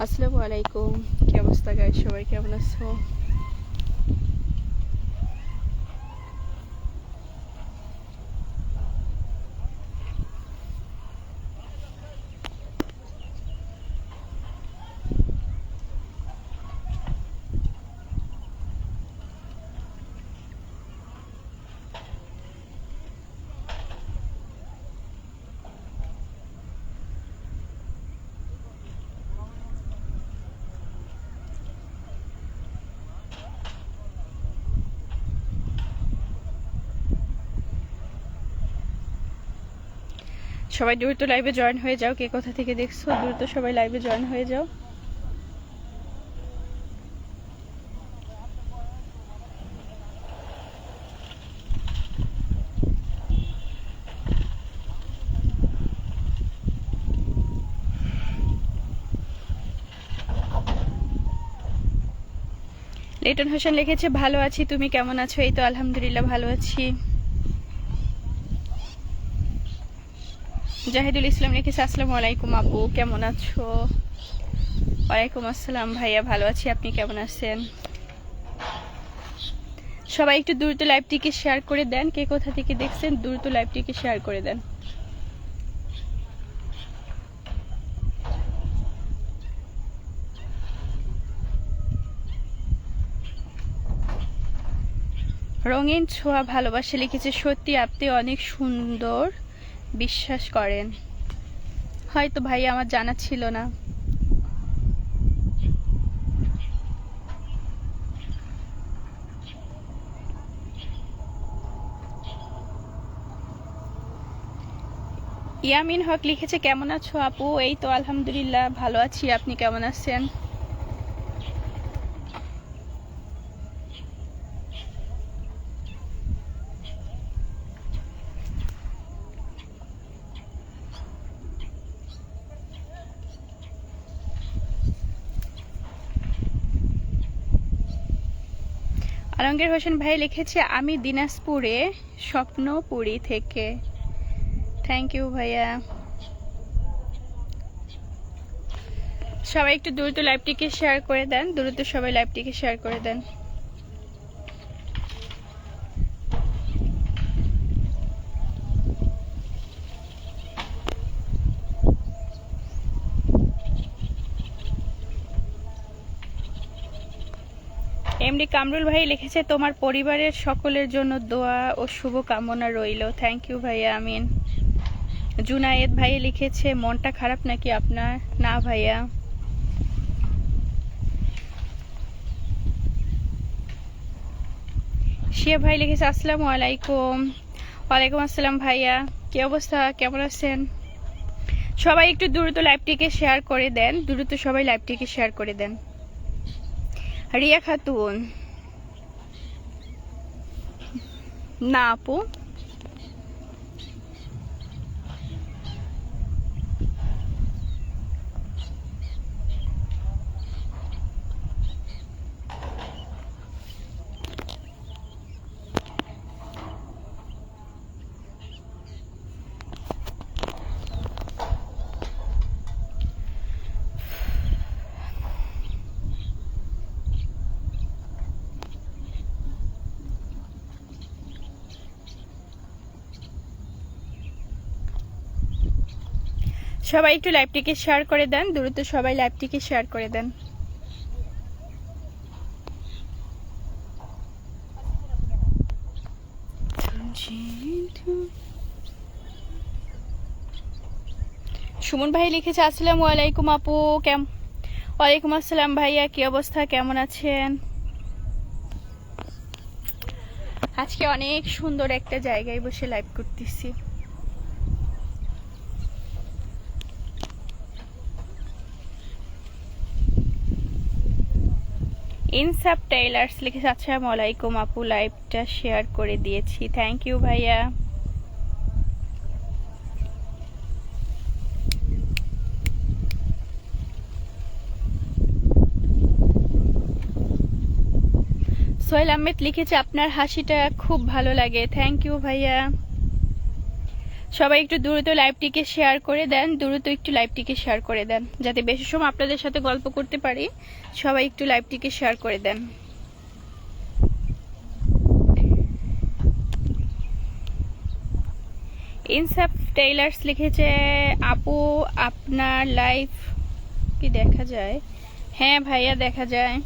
আসসালামু আলাইকুম। কি অবস্থা গাইস, সবাই কেমন আছো? সবাই দ্রুত লাইভে জয়েন হয়ে যাও। কে কোথা থেকে দেখছো দ্রুত সবাই লাইভে জয়েন হয়ে যাও। লিটন হোসেন লিখেছে ভালো আছি, তুমি কেমন আছো? এই তো আলহামদুলিল্লাহ ভালো আছি। জাহিদুল ইসলাম লিখেছে আসসালামু আলাইকুম আপু, কেমন আছো? ওয়ালাইকুম আসসালাম ভাইয়া, ভালো আছি, আপনি কেমন আছেন? সবাই একটু দ্রুত লাইভটিকে শেয়ার করে দেন। কে কোথা থেকে দেখছেন দ্রুত লাইভটিকে শেয়ার করে দেন। রঙিন ছোঁয়া ভালোবাসা লিখেছে সত্যি আপনি অনেক সুন্দর, বিশ্বাস করেন। হয়তো ভাই আমার জানা ছিল না। ইয়ামিন হক লিখেছে কেমন আছো আপু? এই তো আলহামদুলিল্লাহ ভালো আছি, আপনি কেমন আছেন? আলমগীর হোসেন ভাই লিখেছে আমি দিনাজপুরে স্বপ্নপুরী থেকে। থ্যাংক ইউ ভাইয়া। সবাই একটু দ্রুত লাইভটিকে শেয়ার করে দেন, দ্রুত সবাই লাইভটিকে শেয়ার করে দেন। এমডি কামরুল ভাই লিখেছে তোমার পরিবারের সকলের জন্য দোয়া ও শুভ কামনা রইল। থ্যাংক ইউ ভাইয়া, আমিন। জুনায়েদ ভাই লিখেছে মনটা খারাপ নাকি আপনার? না ভাইয়া। শিয়া ভাই লিখেছে আসসালামু আলাইকুম। ওয়ালাইকুম আসসালাম ভাইয়া, কি অবস্থা, কেমন আছেন? সবাই একটু দ্রুত লাইভটিকে শেয়ার করে দেন, দ্রুত সবাই লাইভটিকে শেয়ার করে দেন। রিয়া খাতুন, না আপু। সবাই একটু লাইভটিকে শেয়ার করে দেন, দ্রুত সবাই লাইভটিকে শেয়ার করে দেন। সুমন ভাই লিখেছে আসসালামু আলাইকুম আপু, ওয়ালাইকুম আসসালাম ভাইয়া, কি অবস্থা, কেমন আছেন? আজকে অনেক সুন্দর একটা জায়গায় বসে লাইভ করতেছি। ইনসাফ টেইলার্স লিখেছে আসসালামু আলাইকুম আপু, লাইভটা শেয়ার করে দিয়েছি। থ্যাংক ইউ ভাইয়া। সোহেল আহমেদ লিখেছে আপনার হাসিটা খুব ভালো লাগে। থ্যাংক ইউ ভাইয়া। সবাই একটু দ্রুত লাইভটিকে শেয়ার করে দেন, দ্রুত একটু লাইভটিকে শেয়ার করে দেন, যাতে বেশি সময় আপনাদের সাথে গল্প করতে পারি। সবাই একটু লাইভটিকে শেয়ার করে দেন। ইনসাফ টেইলার্স লিখেছে, আপু আপনার লাইভ কি দেখা যায়? হ্যাঁ ভাইয়া, দেখা যায়।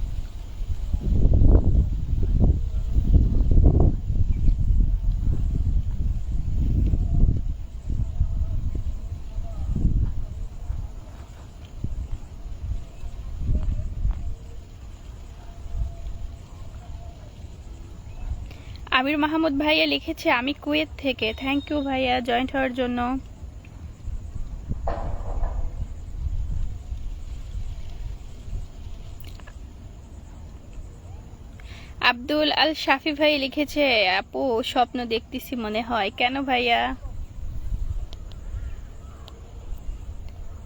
আমির মাহমুদ ভাইয়া লিখেছে, আমি কুয়েত থেকে। থ্যাংক ইউ ভাইয়া জয়েন্ট হওয়ার জন্য। আব্দুল আল শাফি ভাই লিখেছে, আপু স্বপ্ন দেখতেছি মনে হয়। কেন ভাইয়া?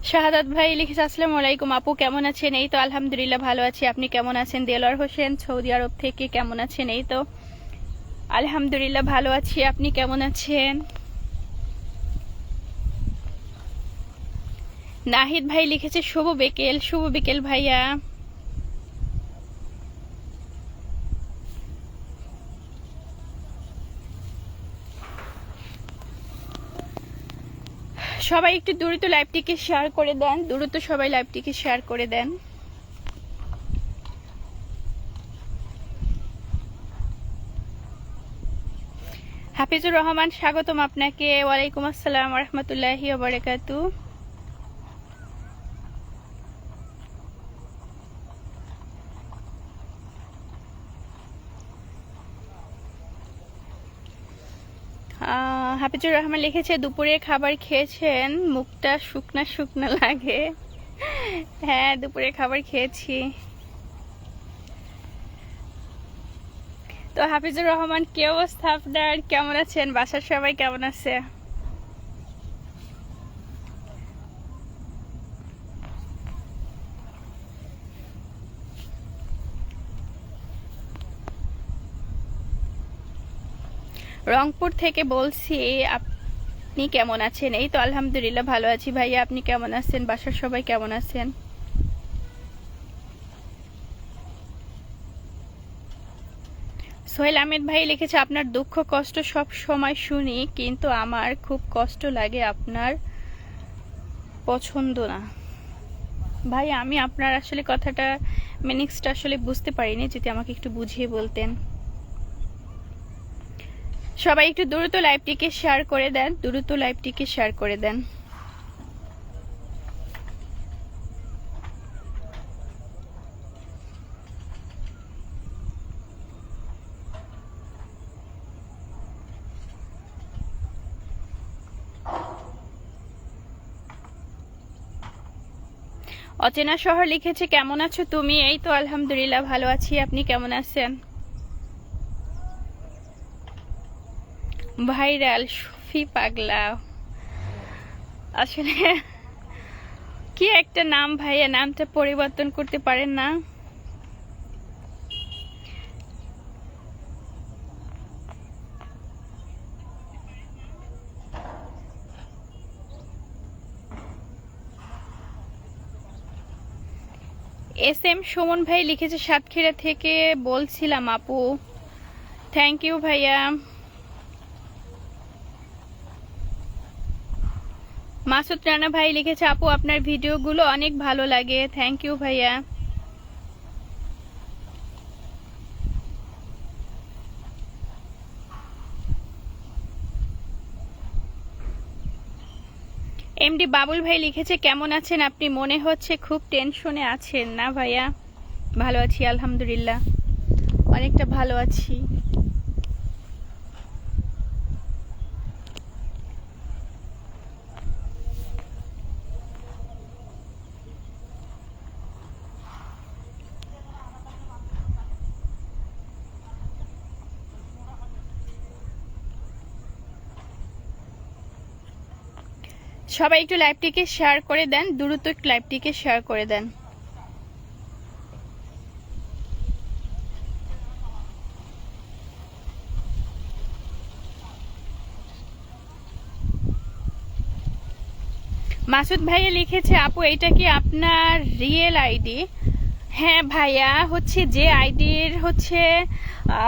শাহাদাত ভাই লিখেছে, আসসালামু আলাইকুম আপু, কেমন আছেন? এই তো আলহামদুলিল্লাহ ভালো আছি, আপনি কেমন আছেন? দেলোয়ার হোসেন সৌদি আরব থেকে, কেমন আছেন? এই তো আলহামদুলিল্লাহ ভালো আছি, আপনি কেমন আছেন? নাহিদ ভাই লিখেছে, শুভ বিকেল। শুভ বিকেল ভাইয়া। সবাই একটু দ্রুত লাইভটিকে শেয়ার করে দেন, দ্রুত সবাই লাইভটিকে শেয়ার করে দেন। হাফিজুর রহমান, স্বাগতম আপনাকে। ওয়ালাইকুম আসসালাম ওয়া রাহমাতুল্লাহি ওয়া বারাকাতুহু। হাফিজুর রহমান লিখেছে, দুপুরের খাবার খেয়েছেন? মুখটা শুকনা শুকনা লাগে। হ্যাঁ, দুপুরের খাবার খেয়েছি। তো হাফিজুর রহমান, কি অবস্থা আপনার? কেমন আছেন? বাসার সবাই কেমন আছে? রংপুর থেকে বলছি, আপনি কেমন আছেন? এই তো আলহামদুলিল্লাহ ভালো আছি ভাইয়া, আপনি কেমন আছেন? বাসার সবাই কেমন আছেন? সোহেল আহমেদ ভাই লিখেছে, আপনার দুঃখ কষ্ট সব সময় শুনি, কিন্তু আমার খুব কষ্ট লাগে, আপনার পছন্দ না। ভাই আমি আপনার আসলে কথাটা মিনিংসটা আসলে বুঝতে পারিনি, যদি আমাকে একটু বুঝিয়ে বলতেন। সবাই একটু দ্রুত লাইভটিকে শেয়ার করে দেন, দ্রুত লাইভটিকে শেয়ার করে দেন। অচেনা শহর লিখেছে, কেমন আছো তুমি? এই তো আলহামদুলিল্লাহ ভালো আছি, আপনি কেমন আছেন? ভাইরাল সুফি পাগলা, আসলে কি একটা নাম ভাইয়া, নামটা পরিবর্তন করতে পারেন না? এস এম সুমন ভাই লিখেছে, সাতক্ষীরা থেকে বলছিলাম আপু। থ্যাংক ইউ ভাইয়া। মাসুদ রানা ভাই লিখেছে, আপু আপনার ভিডিওগুলো অনেক ভালো লাগে। থ্যাংক ইউ ভাইয়া। এমডি বাবুল ভাই লিখেছে, কেমন আছেন আপনি? মনে হচ্ছে খুব টেনশনে আছেন। না ভাইয়া, ভালো আছি আলহামদুলিল্লাহ, অনেকটা ভালো আছি। সবাই একটু লাইভটিকে শেয়ার করে দেন, দ্রুত একটু লাইভটিকে শেয়ার করে দেন। মাসুদ ভাইয়া লিখেছে, আপু এটা কি আপনার রিয়েল আইডি? হ্যাঁ ভাইয়া, হচ্ছে যে আইডির হচ্ছে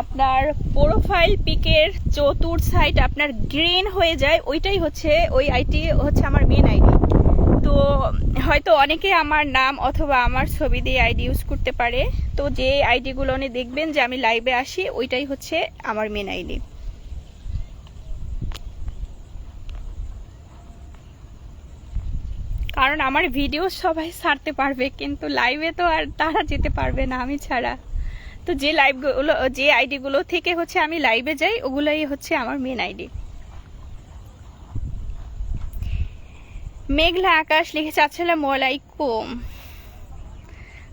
আপনার প্রোফাইল পিকের চতুর্থ সাইড আপনার গ্রিন হয়ে যায়, ওইটাই হচ্ছে ওই আইডি হচ্ছে আমার মেন আইডি। তো হয়তো অনেকে আমার নাম অথবা আমার ছবি দিয়ে আইডি ইউজ করতে পারে। তো যে আইডিগুলো উনি দেখবেন যে আমি লাইভে আসি, ওইটাই হচ্ছে আমার মেন আইডি। কারণ আমার ভিডিও সবাই ছাড়তে পারবে, কিন্তু লাইভে তো আর তারা যেতে পারবে না আমি ছাড়া। তো যে লাইভগুলো, যে আইডিগুলো থেকে হচ্ছে আমি লাইভে যাই, ওগুলোই হচ্ছে আমার মেন আইডি। মেঘলা আকাশ লিখেছে, আসসালামু আলাইকুম।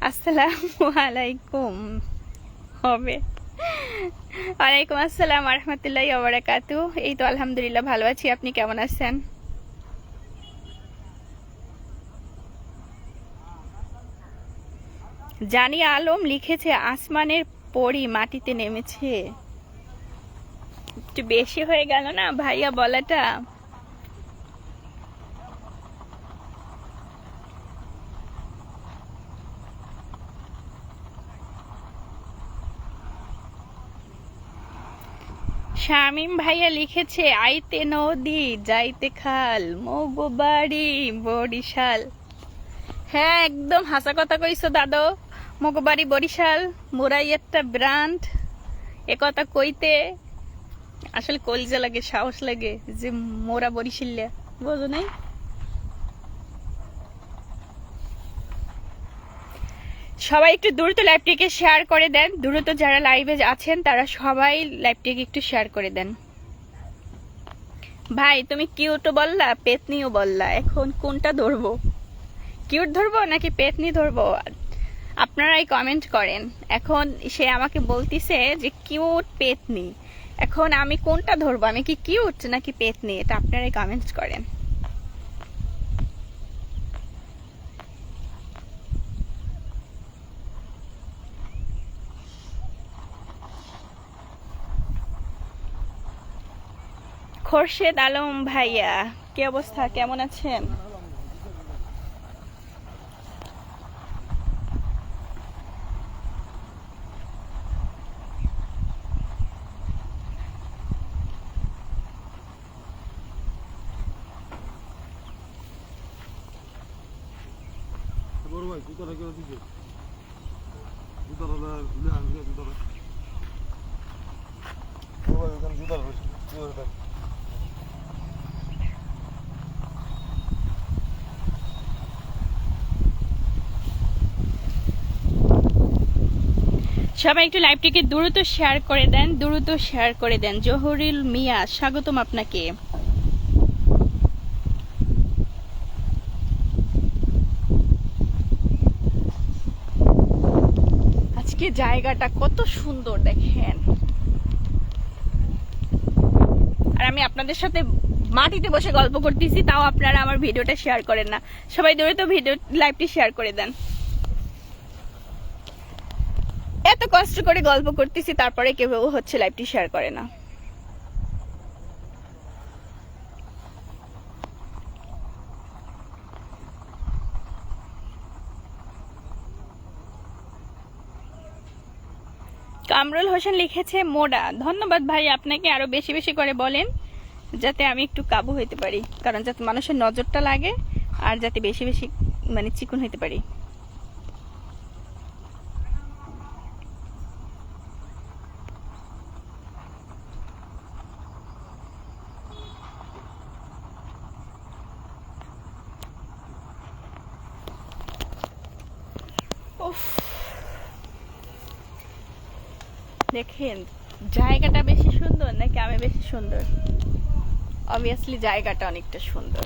আসসালামু আলাইকুম হবে। ওয়ালাইকুম আসসালাম ওয়া রাহমাতুল্লাহি ওয়া বারাকাতুহু। এই তো আলহামদুলিল্লাহ ভালো আছি, আপনি কেমন আছেন? জানি আলম লিখেছে, আসমানের পরি মাটিতে নেমেছে। একটু বেশি হয়ে গেল না ভাইয়া বলাটা? শামিম ভাইয়া লিখেছে, আইতে নদী যাইতে খাল, মগো বাড়ি বরিশাল। হ্যাঁ একদম হাসা কথা কইছো দাদু, মগো বাড়ি বরিশাল, মোরাই একটা ব্র্যান্ড। এ কথা কইতে আসলে কলজা লাগে, সাহস লাগে যে মোরা বরিশালিয়া, বোঝো নাই? সবাই একটু দ্রুত লাইভটিকে শেয়ার করে দেন, দ্রুত যারা লাইভে আছেন তারা সবাই লাইভটিকে একটু শেয়ার করে দেন। ভাই তুমি কিউটও বললা, পেতনিও বললা, এখন কোনটা ধরবো? কিউট ধরবো নাকি পেতনি ধরবো? আপনারাই কমেন্ট করেন। এখন সে আমাকে বলতিছে যে কিউট পেতনি, এখন আমি কোনটা ধরবো? আমি কি কিউট নাকি পেতনি? এটা আপনারাই কমেন্ট করেন। খোরশেদ আলম ভাইয়া, কি অবস্থা, কেমন আছেন? সবাই একটু লাইভটিকে দ্রুত শেয়ার করে দেন, দ্রুত শেয়ার করে দেন। জহুরুল মিয়া, স্বাগতম আপনাকে। আজকে জায়গাটা কত সুন্দর দেখেন, আর আমি আপনাদের সাথে মাটিতে বসে গল্প করতেছি, তাও আপনারা আমার ভিডিওটা শেয়ার করেন না। সবাই দ্রুত ভিডিও লাইভটি শেয়ার করে দেন। এত কষ্ট করে গল্প করতেছি, তারপরে কেউ হচ্ছে লাইভটি শেয়ার করে না। কামরুল হোসেন লিখেছে, মোডা। ধন্যবাদ ভাই, আপনাকে আরো বেশি বেশি করে বলেন যাতে আমি একটু কাবু হইতে পারি, কারণ যাতে মানুষের নজরটা লাগে আর যাতে বেশি বেশি মানে চিকন হইতে পারি। দেখেন জায়গাটা বেশি সুন্দর নাকি আমি বেশি সুন্দর? অবভিয়াসলি জায়গাটা অনেকটা সুন্দর।